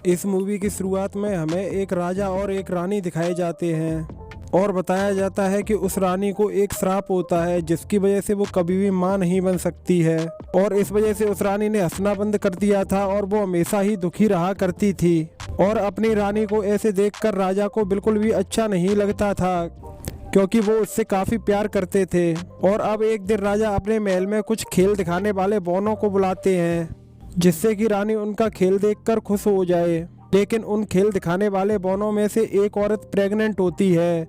इस मूवी की शुरुआत में हमें एक राजा और एक रानी दिखाए जाते हैं और बताया जाता है कि उस रानी को एक श्राप होता है जिसकी वजह से वो कभी भी मां नहीं बन सकती है और इस वजह से उस रानी ने हंसना बंद कर दिया था और वो हमेशा ही दुखी रहा करती थी और अपनी रानी को ऐसे देखकर राजा को बिल्कुल भी अच्छा नहीं लगता था क्योंकि वो उससे काफ़ी प्यार करते थे। और अब एक दिन राजा अपने महल में कुछ खेल दिखाने वाले बौनों को बुलाते हैं जिससे कि रानी उनका खेल देखकर खुश हो जाए। लेकिन उन खेल दिखाने वाले बौनों में से एक औरत प्रेग्नेंट होती है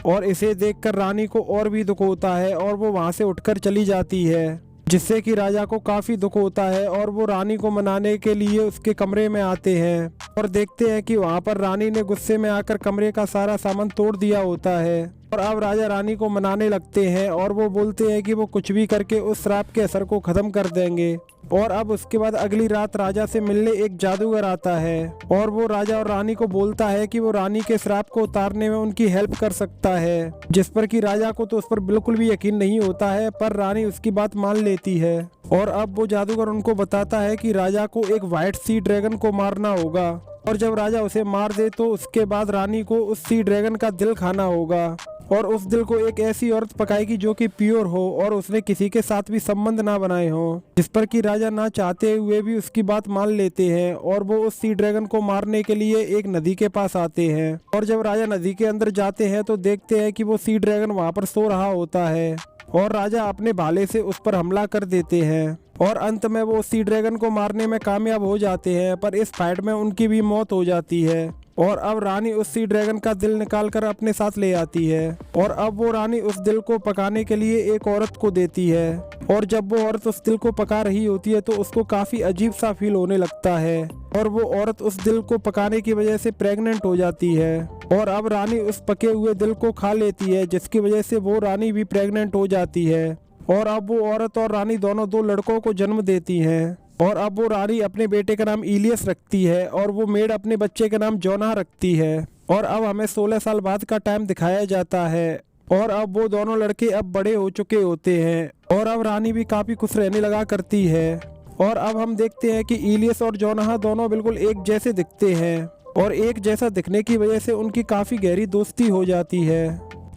और इसे देखकर रानी को और भी दुख होता है और वो वहाँ से उठकर चली जाती है जिससे कि राजा को काफ़ी दुख होता है और वो रानी को मनाने के लिए उसके कमरे में आते हैं और देखते हैं कि वहाँ पर रानी ने गुस्से में आकर कमरे का सारा सामान तोड़ दिया होता है। और अब राजा रानी को मनाने लगते हैं और वो बोलते हैं कि वो कुछ भी करके उस श्राप के असर को ख़त्म कर देंगे। और अब उसके बाद अगली रात राजा से मिलने एक जादूगर आता है और वो राजा और रानी को बोलता है कि वो रानी के श्राप को उतारने में उनकी हेल्प कर सकता है, जिस पर कि राजा को तो उस पर बिल्कुल भी यकीन नहीं होता है, पर रानी उसकी बात मान लेती है। और अब वो जादूगर उनको बताता है कि राजा को एक व्हाइट सी ड्रैगन को मारना होगा और जब राजा उसे मार दे तो उसके बाद रानी को उस सी ड्रैगन का दिल खाना होगा और उस दिल को एक ऐसी औरत पकाएगी जो कि प्योर हो और उसने किसी के साथ भी संबंध ना बनाए हो, जिस पर कि राजा ना चाहते हुए भी उसकी बात मान लेते हैं और वो उस सी ड्रैगन को मारने के लिए एक नदी के पास आते हैं। और जब राजा नदी के अंदर जाते हैं तो देखते हैं कि वो सी ड्रैगन वहाँ पर सो रहा होता है और राजा अपने भाले से उस पर हमला कर देते हैं और अंत में वो सी ड्रैगन को मारने में कामयाब हो जाते हैं, पर इस फाइट में उनकी भी मौत हो जाती है। और अब रानी उस सी ड्रैगन का दिल निकाल कर अपने साथ ले आती है और अब वो रानी उस दिल को पकाने के लिए एक औरत को देती है और जब वो औरत उस दिल को पका रही होती है तो उसको काफ़ी अजीब सा फील होने लगता है और वो औरत उस दिल को पकाने की वजह से प्रेग्नेंट हो जाती है और अब रानी उस पके हुए दिल को खा लेती है जिसकी वजह से वो रानी भी प्रेग्नेंट हो जाती है। और अब वो औरत और रानी दोनों दो लड़कों को जन्म देती हैं और अब वो रानी अपने बेटे का नाम इलियस रखती है और वो मेड अपने बच्चे का नाम जोना रखती है। और अब हमें 16 साल बाद का टाइम दिखाया जाता है और अब वो दोनों लड़के अब बड़े हो चुके होते हैं और अब रानी भी काफ़ी खुश रहने लगा करती है। और अब हम देखते हैं कि इलियस और जोना दोनों बिल्कुल एक जैसे दिखते हैं और एक जैसा दिखने की वजह से उनकी काफ़ी गहरी दोस्ती हो जाती है।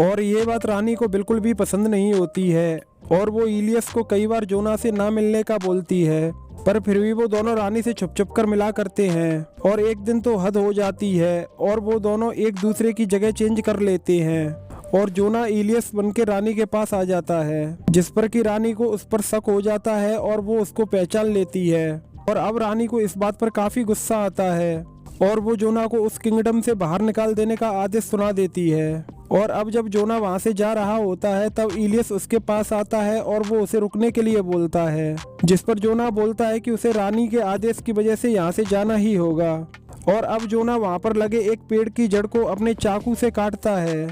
और ये बात रानी को बिल्कुल भी पसंद नहीं होती है और वो इलियस को कई बार जोना से ना मिलने का बोलती है, पर फिर भी वो दोनों रानी से छुप छुप कर मिला करते हैं। और एक दिन तो हद हो जाती है और वो दोनों एक दूसरे की जगह चेंज कर लेते हैं और जोना इलियस बनके रानी के पास आ जाता है, जिस पर कि रानी को उस पर शक हो जाता है और वो उसको पहचान लेती है। और अब रानी को इस बात पर काफ़ी गुस्सा आता है और वो जोना को उस किंगडम से बाहर निकाल देने का आदेश सुना देती है। और अब जब जोना वहाँ से जा रहा होता है तब इलियस उसके पास आता है और वो उसे रुकने के लिए बोलता है, जिस पर जोना बोलता है कि उसे रानी के आदेश की वजह से यहाँ से जाना ही होगा। और अब जोना वहाँ पर लगे एक पेड़ की जड़ को अपने चाकू से काटता है,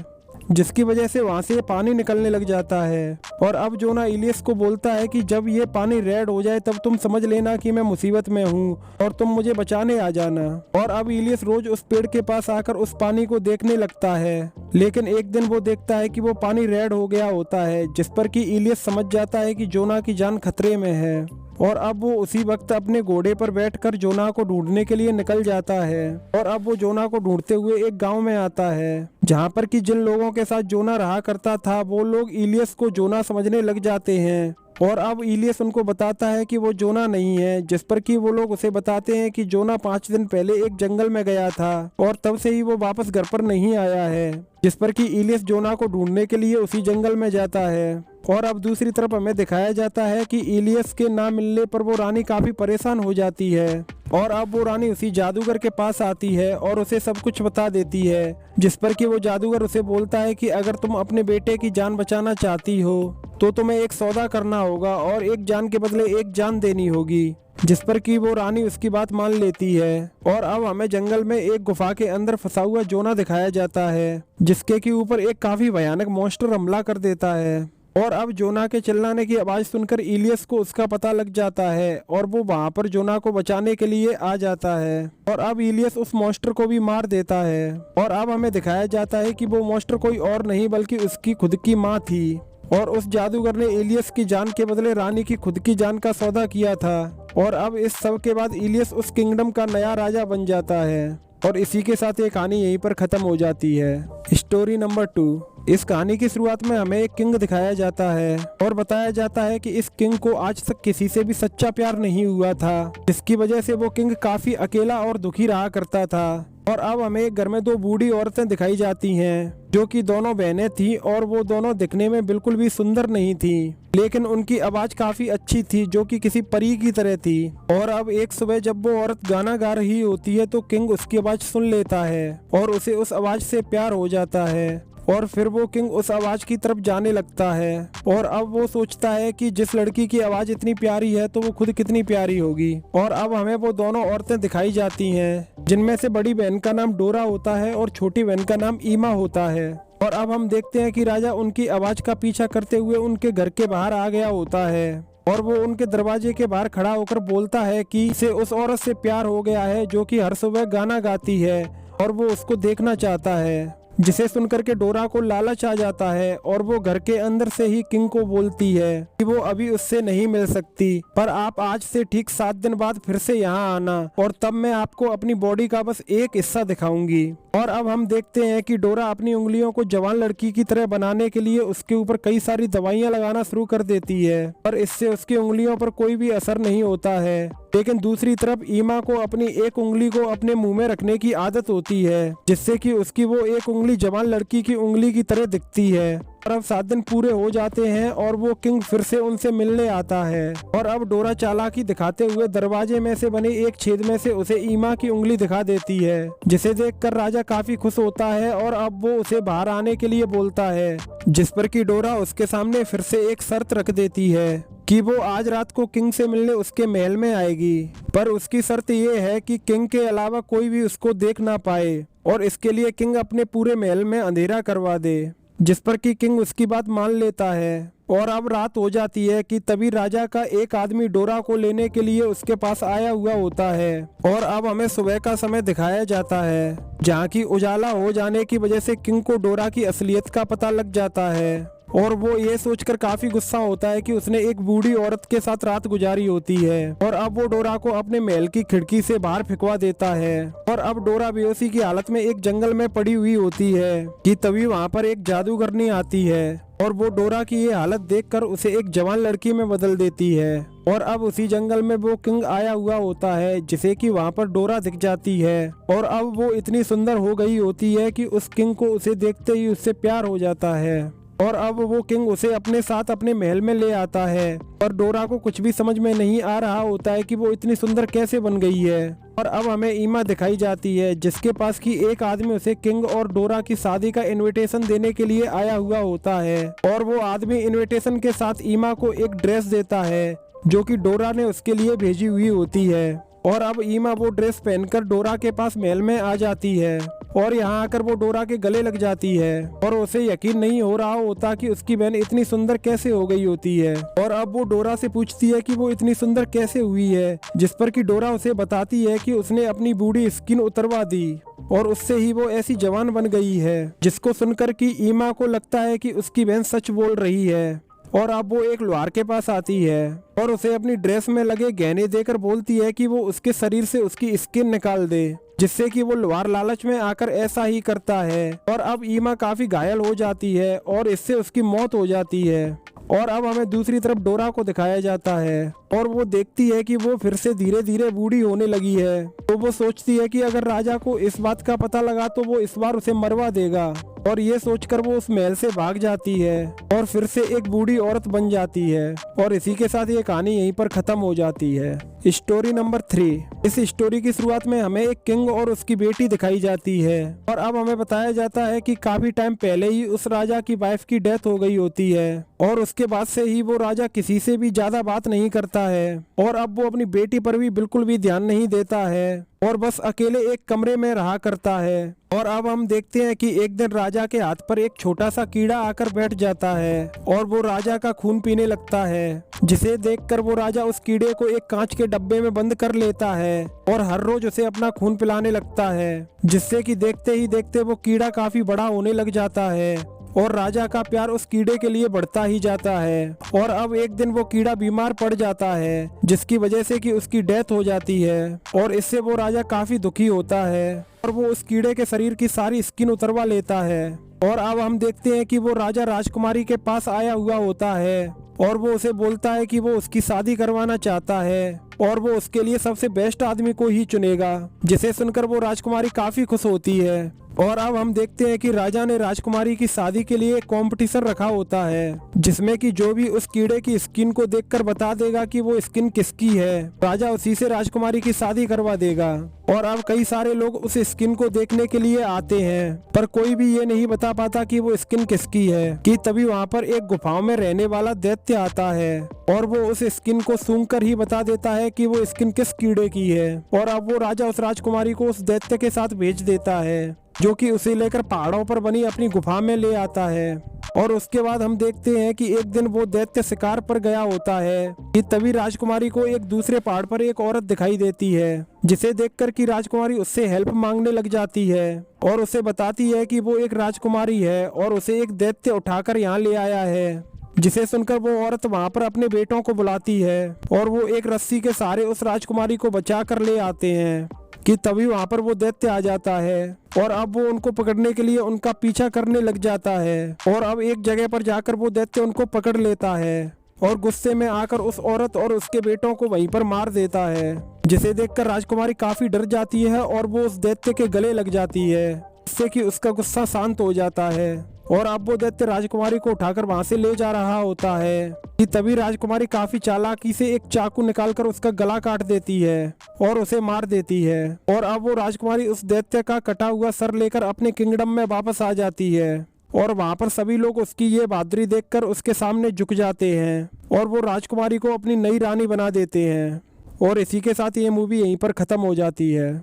जिसकी वजह से वहाँ से पानी निकलने लग जाता है। और अब जोना इलियस को बोलता है कि जब ये पानी रेड हो जाए तब तुम समझ लेना कि मैं मुसीबत में हूँ और तुम मुझे बचाने आ जाना। और अब इलियस रोज उस पेड़ के पास आकर उस पानी को देखने लगता है, लेकिन एक दिन वो देखता है कि वो पानी रेड हो गया होता है, जिस पर कि इलियस समझ जाता है कि जोना की जान खतरे में है। और अब वो उसी वक्त अपने घोड़े पर बैठकर जोना को ढूंढने के लिए निकल जाता है। और अब वो जोना को ढूंढते हुए एक गांव में आता है जहां पर कि जिन लोगों के साथ जोना रहा करता था वो लोग इलियस को जोना समझने लग जाते हैं। और अब इलियस उनको बताता है कि वो जोना नहीं है, जिस पर कि वो लोग उसे बताते हैं कि जोना 5 दिन पहले एक जंगल में गया था और तब से ही वो वापस घर पर नहीं आया है, जिस पर कि इलियस जोना को ढूंढने के लिए उसी जंगल में जाता है। और अब दूसरी तरफ हमें दिखाया जाता है कि इलियस के ना मिलने पर वो रानी काफी परेशान हो जाती है और अब वो रानी उसी जादूगर के पास आती है और उसे सब कुछ बता देती है, जिस पर कि वो जादूगर उसे बोलता है कि अगर तुम अपने बेटे की जान बचाना चाहती हो तो तुम्हें एक सौदा करना होगा और एक जान के बदले एक जान देनी होगी, जिस पर कि वो रानी उसकी बात मान लेती है। और अब हमें जंगल में एक गुफा के अंदर फंसा हुआ जोना दिखाया जाता है, जिसके के ऊपर एक काफी भयानक मॉन्स्टर हमला कर देता है। और अब जोना के चिल्लाने की आवाज सुनकर इलियस को उसका पता लग जाता है और वो वहां पर जोना को बचाने के लिए आ जाता है और अब इलियस उस मॉन्स्टर को भी मार देता है। और अब हमें दिखाया जाता है कि वो मॉन्स्टर कोई और नहीं बल्कि उसकी खुद की माँ थी और उस जादूगर ने इलियस की जान के बदले रानी की खुद की जान का सौदा किया था। और अब इस सब के बाद इलियस उस किंगडम का नया राजा बन जाता है और इसी के साथ ये कहानी यहीं पर खत्म हो जाती है। Story number 2। इस कहानी की शुरुआत में हमें एक किंग दिखाया जाता है और बताया जाता है कि इस किंग को आज तक किसी से भी सच्चा प्यार नहीं हुआ था, जिसकी वजह से वो किंग काफी अकेला और दुखी रहा करता था। और अब हमें एक घर में 2 बूढ़ी औरतें दिखाई जाती हैं जो कि दोनों बहनें थी और वो दोनों दिखने में बिल्कुल भी सुंदर नहीं थी, लेकिन उनकी आवाज काफी अच्छी थी जो कि किसी परी की तरह थी। और अब एक सुबह जब वो औरत गाना गा रही होती है तो किंग उसकी आवाज सुन लेता है और उसे उस आवाज से प्यार हो जाता है और फिर वो किंग उस आवाज की तरफ जाने लगता है। और अब वो सोचता है कि जिस लड़की की आवाज इतनी प्यारी है तो वो खुद कितनी प्यारी होगी। और अब हमें वो दोनों औरतें दिखाई जाती हैं जिनमें से बड़ी बहन का नाम डोरा होता है और छोटी बहन का नाम ईमा होता है। और अब हम देखते हैं कि राजा उनकी आवाज का पीछा करते हुए उनके घर के बाहर आ गया होता है और वो उनके दरवाजे के बाहर खड़ा होकर बोलता है कि इसे उस औरत से प्यार हो गया है जो कि हर सुबह गाना गाती है और वो उसको देखना चाहता है। जिसे सुनकर के डोरा को लालच आ जाता है और वो घर के अंदर से ही किंग को बोलती है कि वो अभी उससे नहीं मिल सकती, पर आप आज से ठीक 7 दिन बाद फिर से यहाँ आना और तब मैं आपको अपनी बॉडी का बस एक हिस्सा दिखाऊंगी। और अब हम देखते हैं कि डोरा अपनी उंगलियों को जवान लड़की की तरह बनाने के लिए उसके ऊपर कई सारी दवाइयां लगाना शुरू कर देती है, पर इससे उसकी उंगलियों पर कोई भी असर नहीं होता है। लेकिन दूसरी तरफ ईमा को अपनी एक उंगली को अपने मुंह में रखने की आदत होती है, जिससे कि उसकी वो एक उंगली जवान लड़की की उंगली की तरह दिखती है। और अब 7 दिन पूरे हो जाते हैं और वो किंग फिर से उनसे मिलने आता है और अब डोरा चालाकी दिखाते हुए दरवाजे में से बने एक छेद में से उसे ईमा की उंगली दिखा देती है, जिसे देखकर राजा काफी खुश होता है और अब वो उसे बाहर आने के लिए बोलता है, जिस पर कि डोरा उसके सामने फिर से एक शर्त रख देती है कि वो आज रात को किंग से मिलने उसके महल में आएगी, पर उसकी शर्त ये है कि किंग के अलावा कोई भी उसको देख ना पाए और इसके लिए किंग अपने पूरे महल में अंधेरा करवा दे, जिस पर कि किंग उसकी बात मान लेता है। और अब रात हो जाती है कि तभी राजा का एक आदमी डोरा को लेने के लिए उसके पास आया हुआ होता है और अब हमें सुबह का समय दिखाया जाता है जहाँ की उजाला हो जाने की वजह से किंग को डोरा की असलियत का पता लग जाता है और वो ये सोचकर काफी गुस्सा होता है कि उसने एक बूढ़ी औरत के साथ रात गुजारी होती है और अब वो डोरा को अपने महल की खिड़की से बाहर फेंकवा देता है। और अब डोरा बेहोशी की हालत में एक जंगल में पड़ी हुई होती है कि तभी वहाँ पर एक जादूगरनी आती है और वो डोरा की ये हालत देखकर उसे एक जवान लड़की में बदल देती है। और अब उसी जंगल में वो किंग आया हुआ होता है, जिसे कि वहाँ पर डोरा दिख जाती है और अब वो इतनी सुंदर हो गई होती है कि उस किंग को उसे देखते ही उससे प्यार हो जाता है। और अब वो किंग उसे अपने साथ अपने महल में ले आता है और डोरा को कुछ भी समझ में नहीं आ रहा होता है कि वो इतनी सुंदर कैसे बन गई है। और अब हमें ईमा दिखाई जाती है जिसके पास की एक आदमी उसे किंग और डोरा की शादी का इनविटेशन देने के लिए आया हुआ होता है और वो आदमी इनविटेशन के साथ ईमा को एक ड्रेस देता है जो कि डोरा ने उसके लिए भेजी हुई होती है। और अब ईमा वो ड्रेस पहनकर डोरा के पास महल में आ जाती है और यहाँ आकर वो डोरा के गले लग जाती है और उसे यकीन नहीं हो रहा होता कि उसकी बहन इतनी सुंदर कैसे हो गई होती है। और अब वो डोरा से पूछती है कि वो इतनी सुंदर कैसे हुई है, जिस पर कि डोरा उसे बताती है कि उसने अपनी बूढ़ी स्किन उतरवा दी और उससे ही वो ऐसी जवान बन गई है, जिसको सुनकर कि ईमा को लगता है कि उसकी बहन सच बोल रही है। और अब वो एक लोहार के पास आती है और उसे अपनी ड्रेस में लगे गहने देकर बोलती है कि वो उसके शरीर से उसकी स्किन निकाल दे, जिससे कि वो लोहार लालच में आकर ऐसा ही करता है। और अब ईमा काफी घायल हो जाती है और इससे उसकी मौत हो जाती है। और अब हमें दूसरी तरफ डोरा को दिखाया जाता है और वो देखती है कि वो फिर से धीरे धीरे बूढ़ी होने लगी है, तो वो सोचती है कि अगर राजा को इस बात का पता लगा तो वो इस बार उसे मरवा देगा और ये सोचकर वो उस महल से भाग जाती है और फिर से एक बूढ़ी औरत बन जाती है। और इसी के साथ ये कहानी यहीं पर खत्म हो जाती है। Story number 3। इस स्टोरी की शुरुआत में हमें एक किंग और उसकी बेटी दिखाई जाती है और अब हमें बताया जाता है कि काफी टाइम पहले ही उस राजा की वाइफ की डेथ हो गई होती है और उसके बाद से ही वो राजा किसी से भी ज्यादा बात नहीं करता है और अब वो अपनी बेटी पर भी बिल्कुल भी ध्यान नहीं देता है और बस अकेले एक कमरे में रहा करता है। और अब हम देखते हैं कि एक दिन राजा के हाथ पर एक छोटा सा कीड़ा आकर बैठ जाता है और वो राजा का खून पीने लगता है, जिसे देखकर वो राजा उस कीड़े को एक कांच के डब्बे में बंद कर लेता है और हर रोज उसे अपना खून पिलाने लगता है, जिससे कि देखते ही देखते वो कीड़ा काफी बड़ा होने लग जाता है और राजा का प्यार उस कीड़े के लिए बढ़ता ही जाता है। और अब एक दिन वो कीड़ा बीमार पड़ जाता है, जिसकी वजह से कि उसकी डेथ हो जाती है। और इससे वो राजा काफी दुखी होता है और वो उस कीड़े के शरीर की सारी स्किन उतरवा लेता है। और अब हम देखते हैं कि वो राजा राजकुमारी के पास आया हुआ होता है और वो उसे बोलता है कि वो उसकी शादी करवाना चाहता है और वो उसके लिए सबसे बेस्ट आदमी को ही चुनेगा, जिसे सुनकर वो राजकुमारी काफी खुश होती है। और अब हम देखते हैं कि राजा ने राजकुमारी की शादी के लिए एक कंपटीशन रखा होता है, जिसमें कि जो भी उस कीड़े की स्किन को देखकर बता देगा कि वो स्किन किसकी है, राजा उसी से राजकुमारी की शादी करवा देगा। और अब कई सारे लोग उस स्किन को देखने के लिए आते हैं, पर कोई भी ये नहीं बता पाता कि वो स्किन किसकी है। कि तभी वहाँ पर एक गुफाओं में रहने वाला दैत्य आता है और वो उस स्किन को सूंघकर ही बता देता है कि वो स्किन किस कीड़े की है। और अब वो राजा उस राजकुमारी को उस दैत्य के साथ भेज देता है, जो कि उसे लेकर पहाड़ों पर बनी अपनी गुफा में ले आता है। और उसके बाद हम देखते हैं कि एक दिन वो दैत्य शिकार पर गया होता है कि तभी राजकुमारी को एक दूसरे पहाड़ पर एक औरत दिखाई देती है, जिसे देखकर कि राजकुमारी उससे हेल्प मांगने लग जाती है और उसे बताती है कि वो एक राजकुमारी है और उसे एक दैत्य उठाकर यहाँ ले आया है। जिसे सुनकर वो औरत वहाँ पर अपने बेटों को बुलाती है और वो एक रस्सी के सहारे उस राजकुमारी को बचा कर ले आते हैं। कि तभी वहाँ पर वो दैत्य आ जाता है और अब वो उनको पकड़ने के लिए उनका पीछा करने लग जाता है। और अब एक जगह पर जाकर वो दैत्य उनको पकड़ लेता है और गुस्से में आकर उस औरत और उसके बेटों को वहीं पर मार देता है, जिसे देखकर राजकुमारी काफी डर जाती है और वो उस दैत्य के गले लग जाती है, जिससे कि उसका गुस्सा शांत हो जाता है। और अब वो दैत्य राजकुमारी को उठाकर वहां से ले जा रहा होता है कि तभी राजकुमारी काफी चालाकी से एक चाकू निकालकर उसका गला काट देती है और उसे मार देती है। और अब वो राजकुमारी उस दैत्य का कटा हुआ सर लेकर अपने किंगडम में वापस आ जाती है और वहां पर सभी लोग उसकी ये बहादुरी देखकर उसके सामने झुक जाते हैं और वो राजकुमारी को अपनी नई रानी बना देते हैं। और इसी के साथ ये मूवी यहीं पर खत्म हो जाती है।